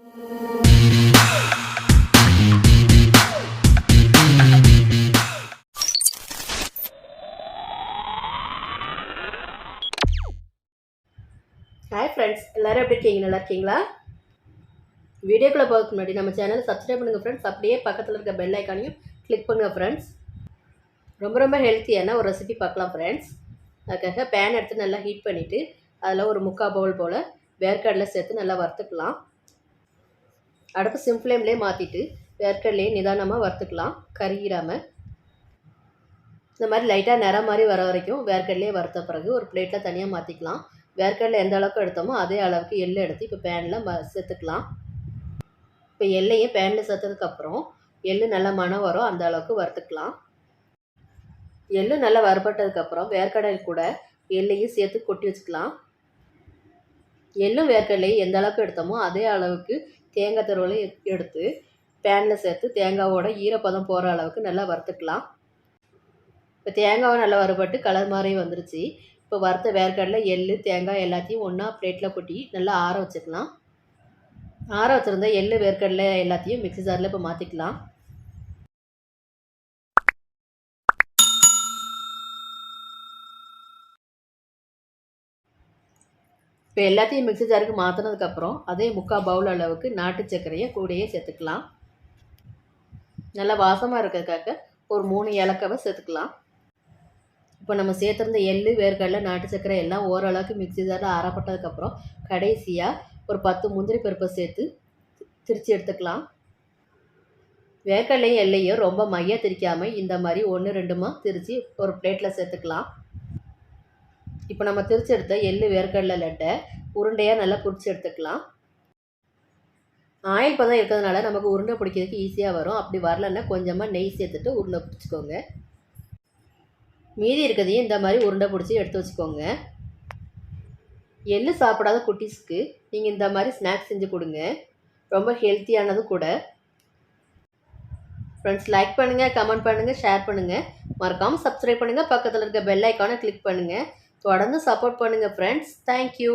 Hi friends, எல்லாரும் எப்படி இருக்கீங்க? நல்லா இருக்கீங்களா? வீடியோக்குள்ள போகிறதுக்கு முன்னாடி நம்ம சேனலை சப்ஸ்கிரைப் பண்ணுங்க ஃப்ரெண்ட்ஸ். அப்படியே பக்கத்தில் இருக்க பெல் ஐக்கானையும் கிளிக் பண்ணுங்க ஃப்ரெண்ட்ஸ். ரொம்ப ஹெல்த்தியான ஒரு ரெசிபி பார்க்கலாம் ஃப்ரெண்ட்ஸ். அதுக்காக பேன் எடுத்து நல்லா ஹீட் பண்ணிவிட்டு அதில் ஒரு 3/4 பவுல் போல் வேர்க்கடலை சேர்த்து நல்லா வறுத்துக்கலாம். அடுப்பு சிம் ஃப்ளேம்லேயே மாற்றிட்டு வேர்க்கடலையே நிதானமாக வறுத்துக்கலாம், கருகிடாமல். இந்த மாதிரி லைட்டாக நிறம் மாதிரி வர வரைக்கும் வேர்க்கடலையே வறுத்த பிறகு ஒரு பிளேட்டில் தனியாக மாற்றிக்கலாம். வேர்க்கடலை எந்த அளவுக்கு எடுத்தோமோ அதே அளவுக்கு எள்ளு எடுத்து இப்போ பேனில் சேர்த்துக்கலாம். இப்போ எள்ளையும் பேனில் சேர்த்ததுக்கப்புறம் எள்ளு நல்லா மணம் வரும், அந்த அளவுக்கு வறுத்துக்கலாம். எள்ளு நல்லா வறுபட்டதுக்கப்புறம் வேர்க்கடலை கூட எள்ளையும் சேர்த்து கொட்டி வச்சுக்கலாம். எள்ளும் வேர்க்கடலையும் எந்த அளவுக்கு எடுத்தோமோ அதே அளவுக்கு தேங்காய் துருவலை எடுத்து பேனில் சேர்த்து தேங்காவோட ஈரப்பதம் போகிற அளவுக்கு நல்லா வறுத்துக்கலாம். இப்போ தேங்காவை நல்லா வறுபட்டு கலர் மாதிரி வந்துருச்சு. இப்போ வறுத்த வேர்க்கடலை, எள்ளு, தேங்காய் எல்லாத்தையும் ஒன்றா பிளேட்டில் கொட்டி நல்லா ஆற வச்சுக்கலாம். ஆற வச்சுருந்த எள்ளு, வேர்க்கடலை எல்லாத்தையும் மிக்ஸி ஜாரில் இப்போ மாற்றிக்கலாம். இப்போ எல்லாத்தையும் மிக்ஸி ஜாருக்கு மாற்றினதுக்கப்புறம் அதே 3/4 பவுல் அளவுக்கு நாட்டு சர்க்கரையை கூடையே சேர்த்துக்கலாம். நல்லா வாசமாக இருக்கிறதுக்காக ஒரு 3 ஏலக்காவை சேர்த்துக்கலாம். இப்போ நம்ம சேர்த்துருந்த எள்ளு, வேர்க்கடலை, நாட்டு சர்க்கரை எல்லாம் ஓரளவுக்கு மிக்ஸி ஜாரில் அரைப்பட்டதுக்கப்புறம் கடைசியாக ஒரு 10 முந்திரி பருப்பை சேர்த்து திரித்து எடுத்துக்கலாம். வேர்க்கடலையும் எள்ளையும் ரொம்ப மையாக திரிக்காமல் இந்த மாதிரி 1-2மா திரித்து ஒரு பிளேட்டில் சேர்த்துக்கலாம். இப்போ நம்ம திரித்து எடுத்த எள்ளு, வேர்க்கடலை லட்டை உருண்டையாக நல்லா பிடிச்சி எடுத்துக்கலாம். ஆயில் பதம் இருக்கிறதுனால நமக்கு உருண்டை பிடிக்கிறதுக்கு ஈஸியாக வரும். அப்படி வரலன்னா கொஞ்சமாக நெய் சேர்த்துட்டு உருண்டை பிடிச்சிக்கோங்க. மீதி இருக்கிறதையும் இந்த மாதிரி உருண்டை பிடிச்சி எடுத்து வச்சுக்கோங்க. எள்ளு சாப்பிடாத குட்டீஸ்க்கு நீங்கள் இந்த மாதிரி ஸ்நாக்ஸ் செஞ்சு கொடுங்க, ரொம்ப ஹெல்த்தியானது கூட. ஃப்ரெண்ட்ஸ், லைக் பண்ணுங்கள், கமெண்ட் பண்ணுங்கள், ஷேர் பண்ணுங்கள், மறக்காமல் சப்ஸ்கிரைப் பண்ணுங்கள், பக்கத்தில் இருக்க பெல் ஐக்கானை கிளிக் பண்ணுங்கள். தொடர்ந்து சப்போர்ட் பண்ணுங்கள் ஃப்ரெண்ட்ஸ். தேங்க்யூ.